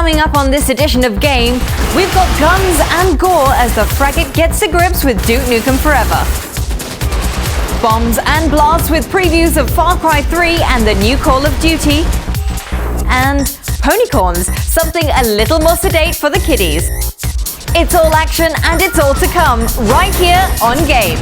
Coming up on this edition of Game, we've got guns and gore as the Fragate gets to grips with Duke Nukem Forever. Bombs and blasts with previews of Far Cry 3 and the new Call of Duty. And ponycorns, something a little more sedate for the kiddies. It's all action and it's all to come right here on Game.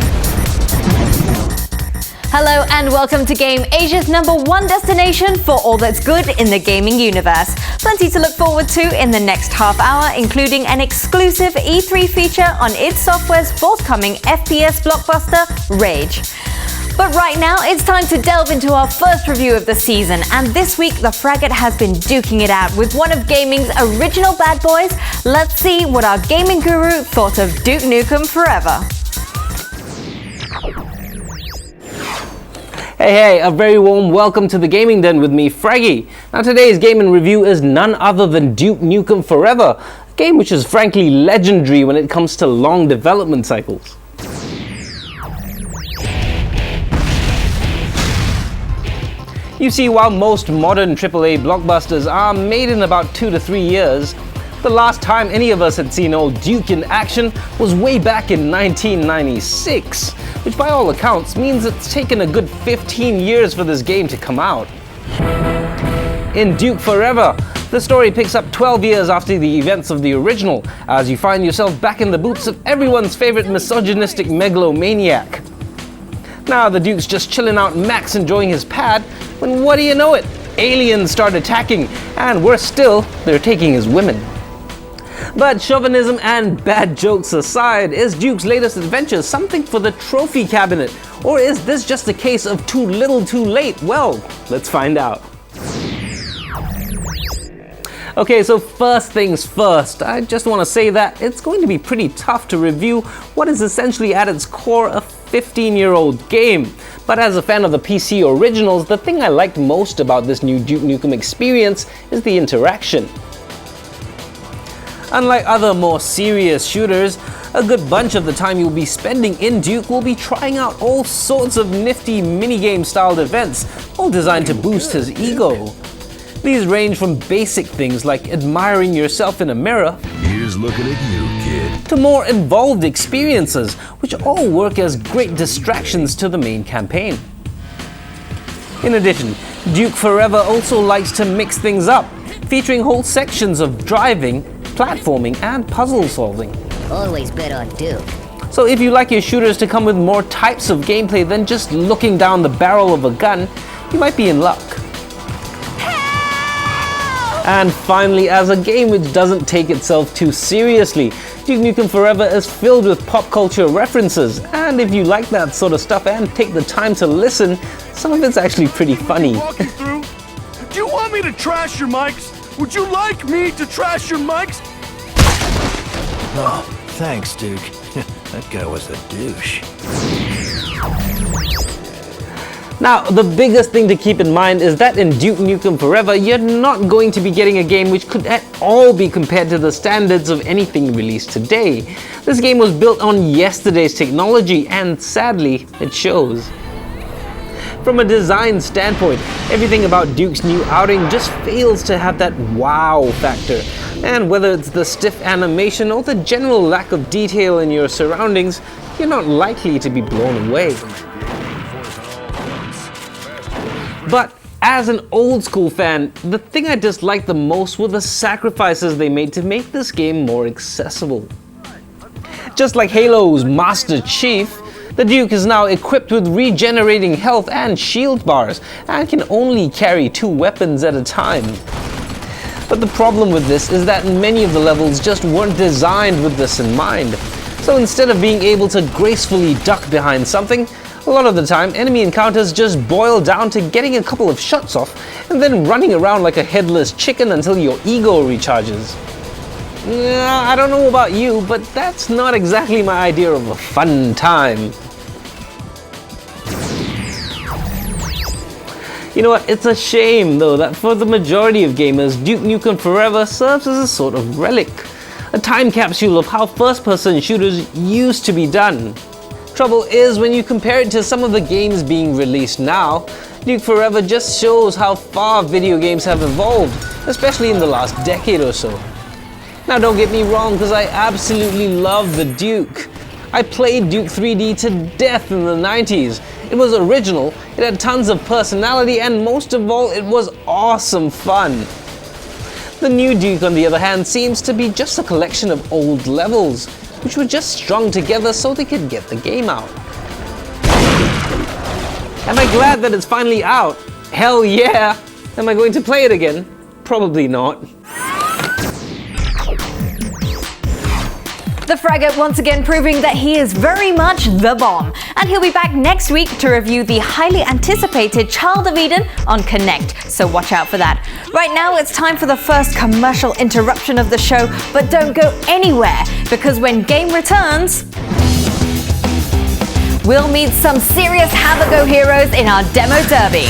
Hello and welcome to Game, Asia's #1 destination for all that's good in the gaming universe. Plenty to look forward to in the next half hour, including an exclusive E3 feature on id Software's forthcoming FPS blockbuster, Rage. But right now, it's time to delve into our first review of the season, and this week the Fragate has been duking it out with one of gaming's original bad boys. Let's see what our gaming guru thought of Duke Nukem Forever. Hey, a very warm welcome to the Gaming Den with me, Fraggy. Now today's gaming review is none other than Duke Nukem Forever, a game which is frankly legendary when it comes to long development cycles. You see, while most modern AAA blockbusters are made in about 2 to 3 years, the last time any of us had seen old Duke in action was way back in 1996, which by all accounts means it's taken a good 15 years for this game to come out. In Duke Forever, the story picks up 12 years after the events of the original, as you find yourself back in the boots of everyone's favorite misogynistic megalomaniac. Now the Duke's just chilling out Max enjoying his pad, when what do you know it? Aliens start attacking, and worse still, they're taking his women. But chauvinism and bad jokes aside, is Duke's latest adventure something for the trophy cabinet? Or is this just a case of too little too late? Well, let's find out. Okay, so first things first, I just want to say that it's going to be pretty tough to review what is essentially at its core a 15-year-old game. But as a fan of the PC originals, the thing I liked most about this new Duke Nukem experience is the interaction. Unlike other more serious shooters, a good bunch of the time you'll be spending in Duke will be trying out all sorts of nifty minigame styled events, all designed to boost his ego. These range from basic things like admiring yourself in a mirror, here's looking at you, kid, to more involved experiences, which all work as great distractions to the main campaign. In addition, Duke Forever also likes to mix things up, featuring whole sections of driving, platforming, and puzzle solving. Always bet on Duke. So if you like your shooters to come with more types of gameplay than just looking down the barrel of a gun, you might be in luck. And finally, as a game which doesn't take itself too seriously, Duke Nukem Forever is filled with pop culture references, and if you like that sort of stuff and take the time to listen, some of it's actually pretty funny. Do you want me to trash your mics? Would you like me to trash your mics? Oh, thanks, Duke. That guy was a douche. Now, the biggest thing to keep in mind is that in Duke Nukem Forever, you're not going to be getting a game which could at all be compared to the standards of anything released today. This game was built on yesterday's technology, and sadly, it shows. From a design standpoint, everything about Duke's new outing just fails to have that wow factor. And whether it's the stiff animation or the general lack of detail in your surroundings, you're not likely to be blown away. But as an old school fan, the thing I disliked the most were the sacrifices they made to make this game more accessible. Just like Halo's Master Chief, the Duke is now equipped with regenerating health and shield bars, and can only carry 2 weapons at a time. But the problem with this is that many of the levels just weren't designed with this in mind. So instead of being able to gracefully duck behind something, a lot of the time enemy encounters just boil down to getting a couple of shots off, and then running around like a headless chicken until your ego recharges. I don't know about you, but that's not exactly my idea of a fun time. You know what, it's a shame though that for the majority of gamers, Duke Nukem Forever serves as a sort of relic, a time capsule of how first-person shooters used to be done. Trouble is, when you compare it to some of the games being released now, Duke Forever just shows how far video games have evolved, especially in the last decade or so. Now don't get me wrong, because I absolutely love the Duke. I played Duke 3D to death in the 90s. It was original, it had tons of personality, and most of all, it was awesome fun. The new Duke, on the other hand, seems to be just a collection of old levels, which were just strung together so they could get the game out. Am I glad that it's finally out? Hell yeah! Am I going to play it again? Probably not. The Fraggot once again proving that he is very much the bomb. And he'll be back next week to review the highly anticipated Child of Eden on Connect, so watch out for that. Right now it's time for the first commercial interruption of the show, but don't go anywhere, because when game returns, we'll meet some serious Have-A-Go heroes in our demo derby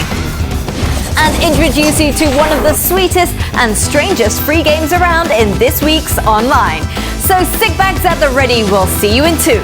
and introduce you to one of the sweetest and strangest free games around in this week's Online. So sick bags at the ready, we'll see you in 2.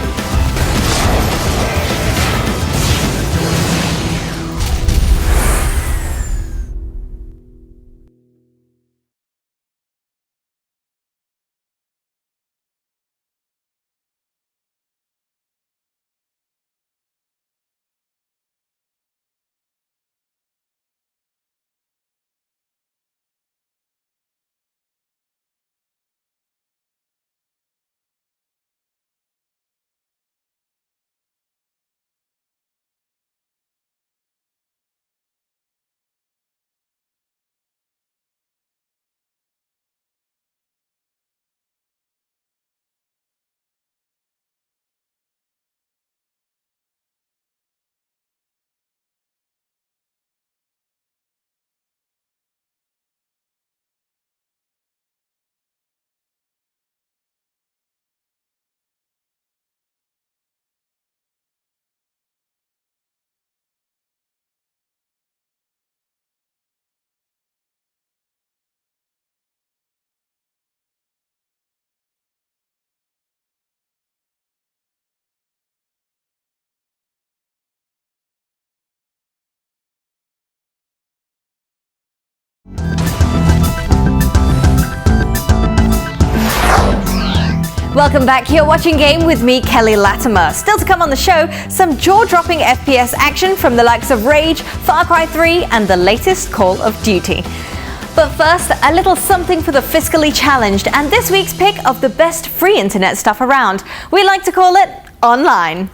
Welcome back, you're watching Game with me, Kelly Latimer. Still to come on the show, some jaw-dropping FPS action from the likes of Rage, Far Cry 3 and the latest Call of Duty. But first, a little something for the fiscally challenged and this week's pick of the best free internet stuff around. We like to call it Online.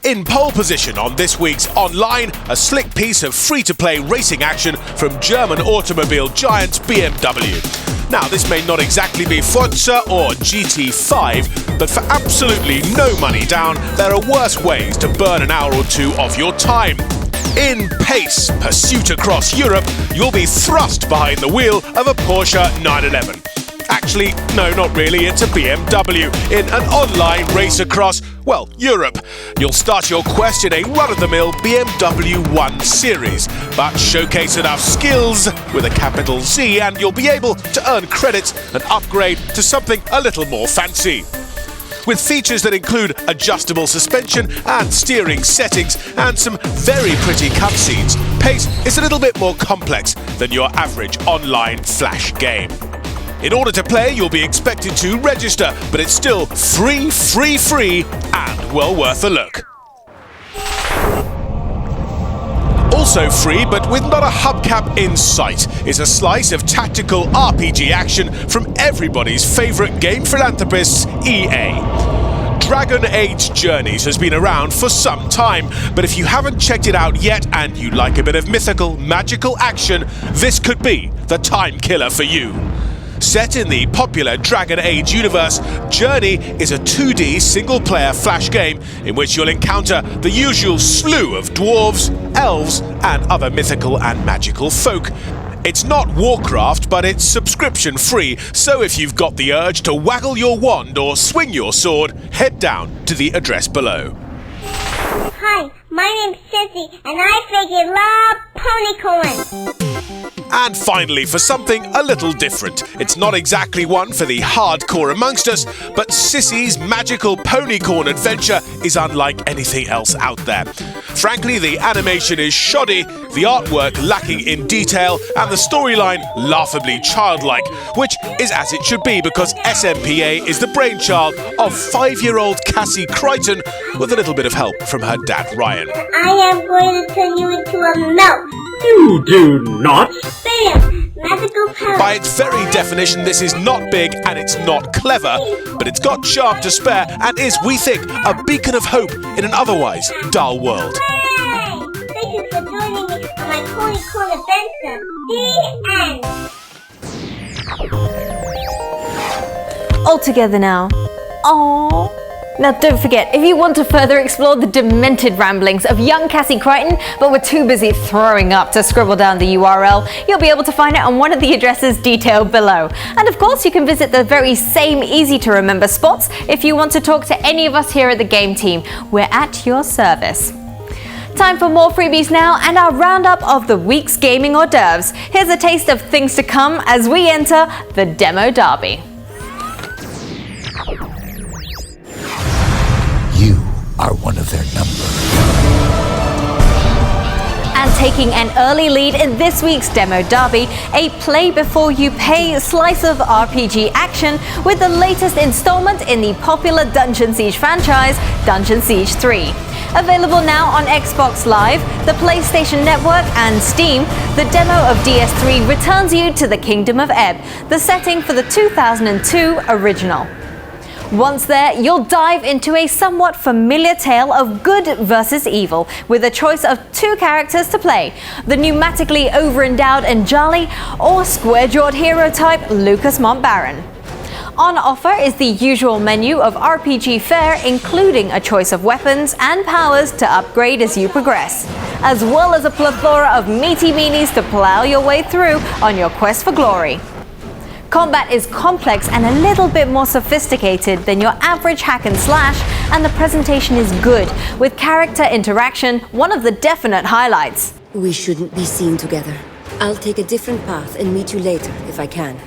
In pole position on this week's Online, a slick piece of free-to-play racing action from German automobile giant BMW. Now, this may not exactly be Forza or GT5, but for absolutely no money down, there are worse ways to burn an hour or two of your time. In Pace Pursuit across Europe, you'll be thrust behind the wheel of a Porsche 911. Actually, no, not really, it's a BMW in an online race across, well, Europe. You'll start your quest in a run-of-the-mill BMW 1 Series, but showcase enough skills with a capital Z and you'll be able to earn credits and upgrade to something a little more fancy. With features that include adjustable suspension and steering settings and some very pretty cutscenes, Pace is a little bit more complex than your average online flash game. In order to play, you'll be expected to register, but it's still free, and well worth a look. Also free, but with not a hubcap in sight, is a slice of tactical RPG action from everybody's favourite game philanthropists, EA. Dragon Age Journeys has been around for some time, but if you haven't checked it out yet and you like a bit of mythical, magical action, this could be the time killer for you. Set in the popular Dragon Age universe, Journey is a 2D single-player flash game in which you'll encounter the usual slew of dwarves, elves, and other mythical and magical folk. It's not Warcraft, but it's subscription-free, so if you've got the urge to waggle your wand or swing your sword, head down to the address below. Hi, my name's Sissy, and I freaking love ponycorn. And finally, for something a little different. It's not exactly one for the hardcore amongst us, but Sissy's magical ponycorn adventure is unlike anything else out there. Frankly, the animation is shoddy, the artwork lacking in detail, and the storyline laughably childlike, which is as it should be because SMPA is the brainchild of 5-year-old Cassie Crichton with a little bit of help from her dad Ryan. I am going to turn you into a mouse. You do not. Bam! Magical power. By its very definition, this is not big and it's not clever, but it's got charm to spare and is, we think, a beacon of hope in an otherwise dull world. Hooray! Thank you for joining me on my ponycorn adventure. The end. All together now. Aww. Now don't forget, if you want to further explore the demented ramblings of young Cassie Crichton, but were too busy throwing up to scribble down the URL, you'll be able to find it on one of the addresses detailed below. And of course, you can visit the very same easy to remember spots if you want to talk to any of us here at the game team. We're at your service. Time for more freebies now and our roundup of the week's gaming hors d'oeuvres. Here's a taste of things to come as we enter the Demo Derby. You are one of their number. And taking an early lead in this week's Demo Derby, a play before you pay slice of RPG action with the latest installment in the popular Dungeon Siege franchise, Dungeon Siege 3. Available now on Xbox Live, the PlayStation Network and Steam, the demo of DS3 returns you to the Kingdom of Ebb, the setting for the 2002 original. Once there, you'll dive into a somewhat familiar tale of good versus evil, with a choice of two characters to play, the pneumatically over-endowed Anjali or square-jawed hero type Lucas Montbaron. On offer is the usual menu of RPG fare, including a choice of weapons and powers to upgrade as you progress, as well as a plethora of meaty meanies to plow your way through on your quest for glory. Combat is complex and a little bit more sophisticated than your average hack and slash, and the presentation is good, with character interaction one of the definite highlights. We shouldn't be seen together. I'll take a different path and meet you later if I can.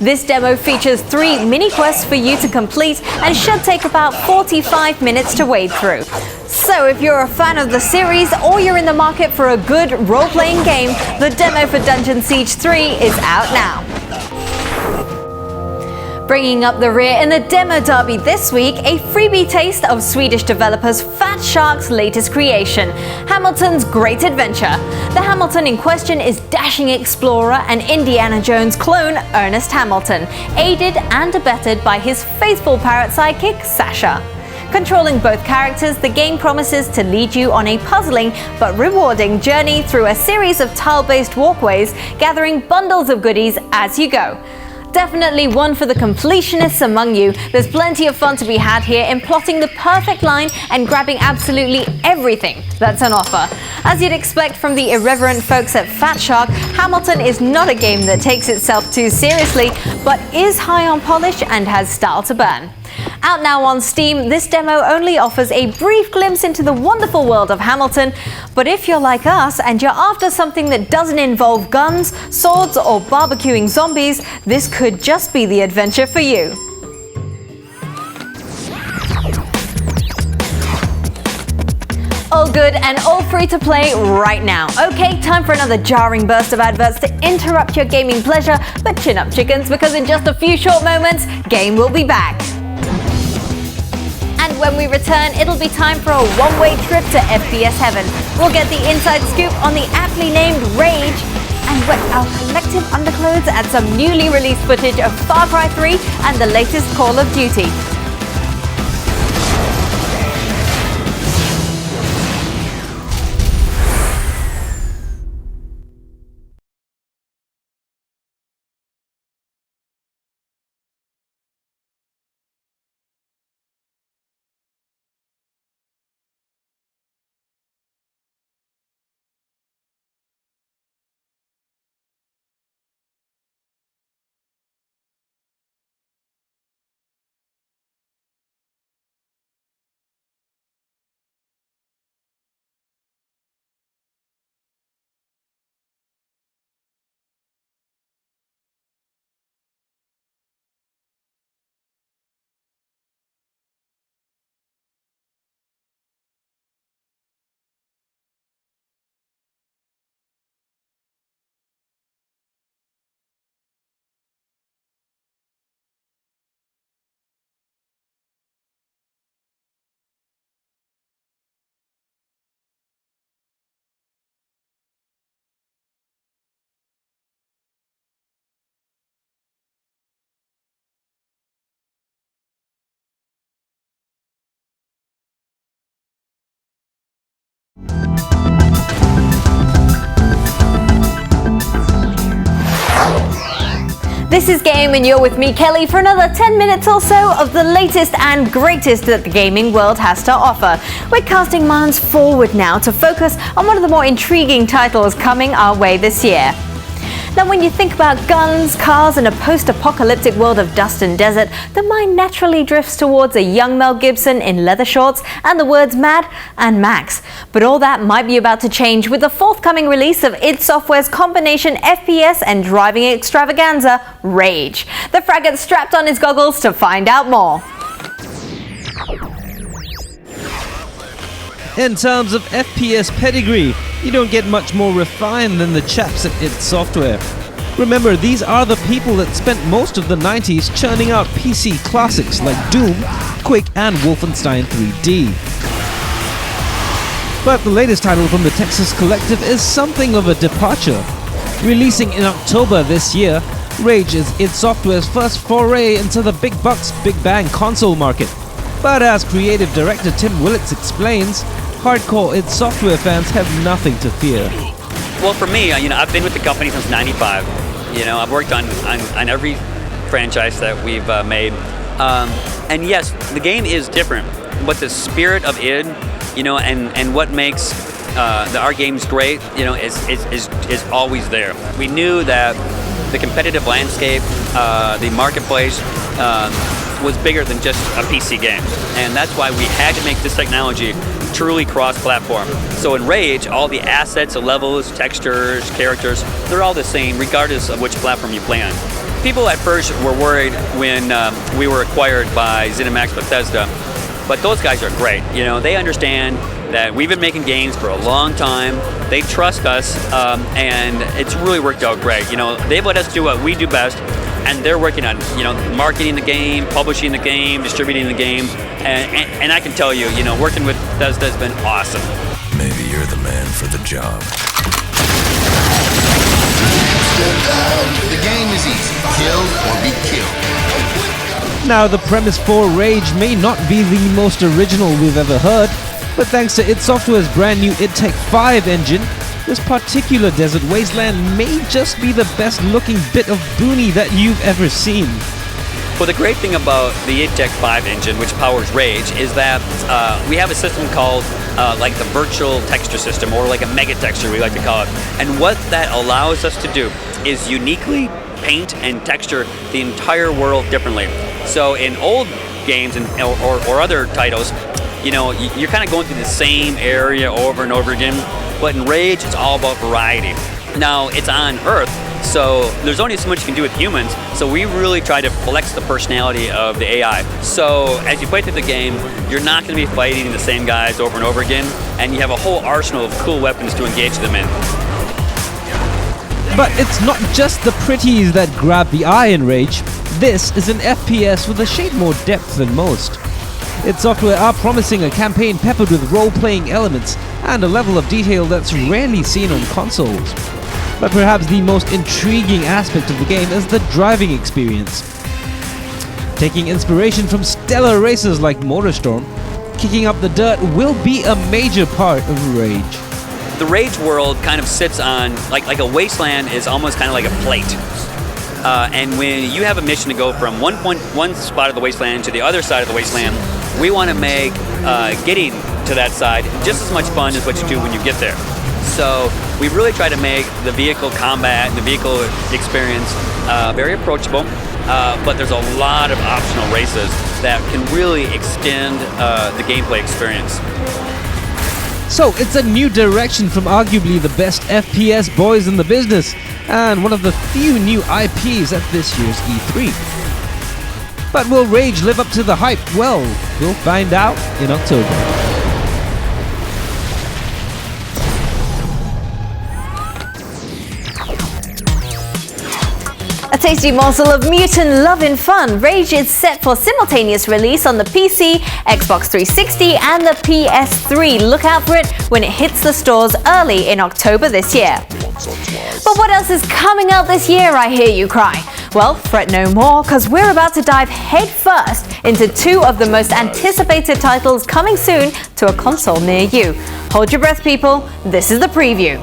This demo features 3 mini-quests for you to complete and should take about 45 minutes to wade through. So if you're a fan of the series or you're in the market for a good role-playing game, the demo for Dungeon Siege 3 is out now. Bringing up the rear in the Demo Derby this week, a freebie taste of Swedish developers Fat Shark's latest creation, Hamilton's Great Adventure. The Hamilton in question is dashing explorer and Indiana Jones clone Ernest Hamilton, aided and abetted by his faithful parrot sidekick Sasha. Controlling both characters, the game promises to lead you on a puzzling but rewarding journey through a series of tile-based walkways, gathering bundles of goodies as you go. Definitely one for the completionists among you. There's plenty of fun to be had here in plotting the perfect line and grabbing absolutely everything that's on offer. As you'd expect from the irreverent folks at Fat Shark, Hamilton is not a game that takes itself too seriously, but is high on polish and has style to burn. Out now on Steam, this demo only offers a brief glimpse into the wonderful world of Hamilton, but if you're like us and you're after something that doesn't involve guns, swords, or barbecuing zombies, this could just be the adventure for you. All good and all free to play right now. Okay, time for another jarring burst of adverts to interrupt your gaming pleasure, but chin up chickens, because in just a few short moments, Game will be back. And when we return, it'll be time for a one-way trip to FPS heaven. We'll get the inside scoop on the aptly named Rage and wet our collective underclothes at some newly released footage of Far Cry 3 and the latest Call of Duty. This is Game, and you're with me, Kelly, for another 10 minutes or so of the latest and greatest that the gaming world has to offer. We're casting minds forward now to focus on one of the more intriguing titles coming our way this year. Now, when you think about guns, cars, and a post-apocalyptic world of dust and desert, the mind naturally drifts towards a young Mel Gibson in leather shorts and the words Mad and Max. But all that might be about to change with the forthcoming release of id Software's combination FPS and driving extravaganza, Rage. The Fraggot strapped on his goggles to find out more. In terms of FPS pedigree, you don't get much more refined than the chaps at id Software. Remember, these are the people that spent most of the 90s churning out PC classics like Doom, Quake, and Wolfenstein 3D. But the latest title from the Texas Collective is something of a departure. Releasing in October this year, Rage is id Software's first foray into the big bucks, big bang console market. But as creative director Tim Willits explains, hardcore id Software fans have nothing to fear. Well, for me, I've been with the company since '95. I've worked on every franchise that we've made. And yes, the game is different, but the spirit of id, and what makes our games great, is always there. We knew that the competitive landscape, the marketplace, was bigger than just a PC game. And that's why we had to make this technology truly cross-platform. So in Rage, all the assets, the levels, textures, characters, they're all the same regardless of which platform you play on. People at first were worried when we were acquired by ZeniMax Bethesda, but those guys are great. They understand that we've been making games for a long time. They trust us, and it's really worked out great. They've let us do what we do best, and they're working on, marketing the game, publishing the game, distributing the game, and I can tell you, working with Bethesda has been awesome. Maybe you're the man for the job. The game is easy. Kill or be killed. Now, the premise for Rage may not be the most original we've ever heard, but thanks to id Software's brand new id Tech 5 engine, this particular desert wasteland may just be the best looking bit of boony that you've ever seen. Well, the great thing about the id Tech 5 engine, which powers Rage, is that we have a system called like the virtual texture system, or like a mega texture we like to call it. And what that allows us to do is uniquely paint and texture the entire world differently. So in old games or other titles, you're kind of going through the same area over and over again. But in Rage, it's all about variety. Now, it's on Earth, so there's only so much you can do with humans, so we really try to flex the personality of the AI. So as you play through the game, you're not going to be fighting the same guys over and over again, and you have a whole arsenal of cool weapons to engage them in. But it's not just the pretties that grab the eye in Rage. This is an FPS with a shade more depth than most. id Software are promising a campaign peppered with role-playing elements and a level of detail that's rarely seen on consoles. But perhaps the most intriguing aspect of the game is the driving experience. Taking inspiration from stellar races like MotorStorm, kicking up the dirt will be a major part of Rage. The Rage world kind of sits on, like a wasteland is almost kind of like a plate. And when you have a mission to go from one spot of the wasteland to the other side of the wasteland, we want to make getting to that side just as much fun as what you do when you get there. So we really try to make the vehicle combat and the vehicle experience very approachable, but there's a lot of optional races that can really extend the gameplay experience. So it's a new direction from arguably the best FPS boys in the business, and one of the few new IPs at this year's E3. But will Rage live up to the hype? Well, we'll find out in October. A tasty morsel of mutant lovin' fun, Rage is set for simultaneous release on the PC, Xbox 360 and the PS3. Look out for it when it hits the stores early in October this year. But what else is coming out this year, I hear you cry? Well, fret no more, because we're about to dive headfirst into two of the most anticipated titles coming soon to a console near you. Hold your breath, people, this is the preview.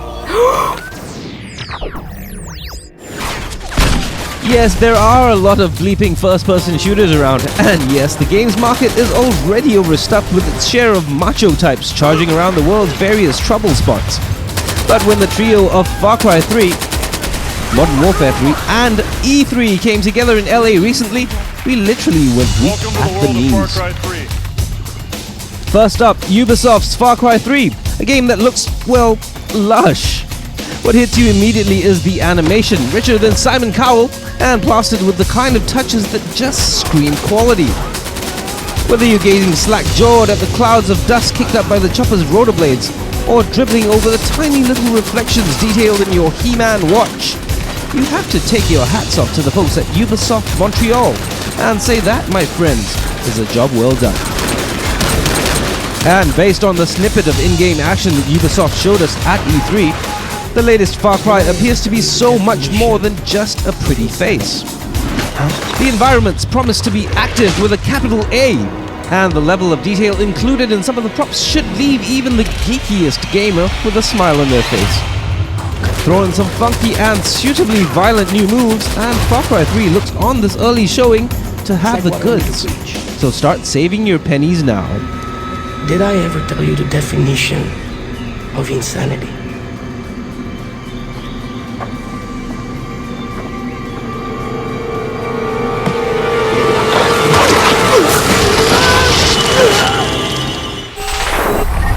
Yes, there are a lot of bleeping first-person shooters around, and yes, the games market is already overstuffed with its share of macho types charging around the world's various trouble spots. But when the trio of Far Cry 3, Modern Warfare 3, and E3 came together in LA recently, we literally went weak at the knees. First up, Ubisoft's Far Cry 3, a game that looks, well, lush. What hits you immediately is the animation, richer than Simon Cowell, and plastered with the kind of touches that just scream quality. Whether you're gazing slack-jawed at the clouds of dust kicked up by the chopper's rotor blades, or dribbling over the tiny little reflections detailed in your He-Man watch, you have to take your hats off to the folks at Ubisoft Montreal and say that, my friends, is a job well done. And based on the snippet of in-game action that Ubisoft showed us at E3, the latest Far Cry appears to be so much more than just a pretty face. The environments promise to be active with a capital A, and the level of detail included in some of the props should leave even the geekiest gamer with a smile on their face. Throw in some funky and suitably violent new moves, and Far Cry 3 looks on this early showing to have the goods. So start saving your pennies now. Did I ever tell you the definition of insanity?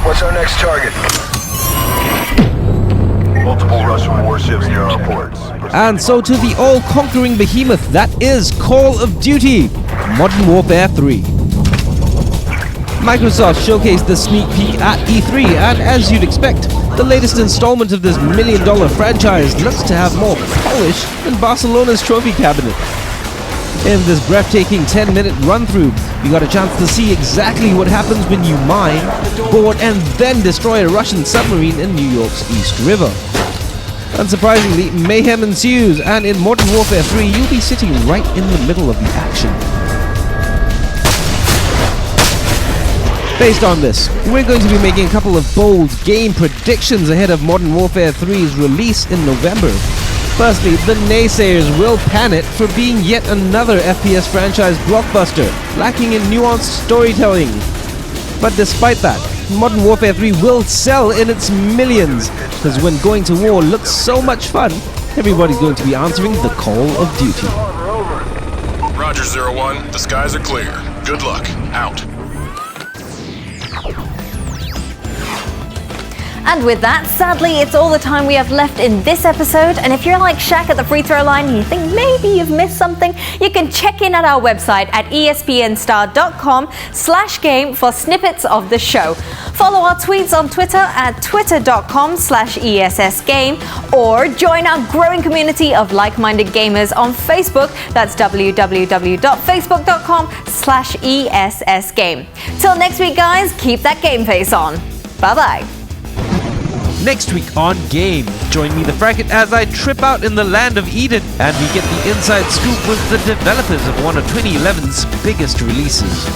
What's our next target? Multiple Russian warships near our ports. And so to the all-conquering behemoth that is Call of Duty Modern Warfare 3. Microsoft showcased the sneak peek at E3, and as you'd expect, the latest installment of this million-dollar franchise looks to have more polish than Barcelona's trophy cabinet. In this breathtaking 10-minute run-through, you got a chance to see exactly what happens when you mine, board, and then destroy a Russian submarine in New York's East River. Unsurprisingly, mayhem ensues, and in Modern Warfare 3, you'll be sitting right in the middle of the action. Based on this, we're going to be making a couple of bold game predictions ahead of Modern Warfare 3's release in November. Firstly, the naysayers will pan it for being yet another FPS franchise blockbuster, lacking in nuanced storytelling. But despite that, Modern Warfare 3 will sell in its millions, because when going to war looks so much fun, everybody's going to be answering the call of duty. Roger, 01. The skies are clear. Good luck. Out. And with that, sadly, it's all the time we have left in this episode. And if you're like Shaq at the free throw line and you think maybe you've missed something, you can check in at our website at espnstar.com/game for snippets of the show. Follow our tweets on Twitter at twitter.com/ESSgame, or join our growing community of like-minded gamers on Facebook. That's www.facebook.com/ESSgame. Till next week, guys, keep that game face on. Bye-bye. Next week on Game, join me, the Fracket, as I trip out in the land of Eden and we get the inside scoop with the developers of one of 2011's biggest releases.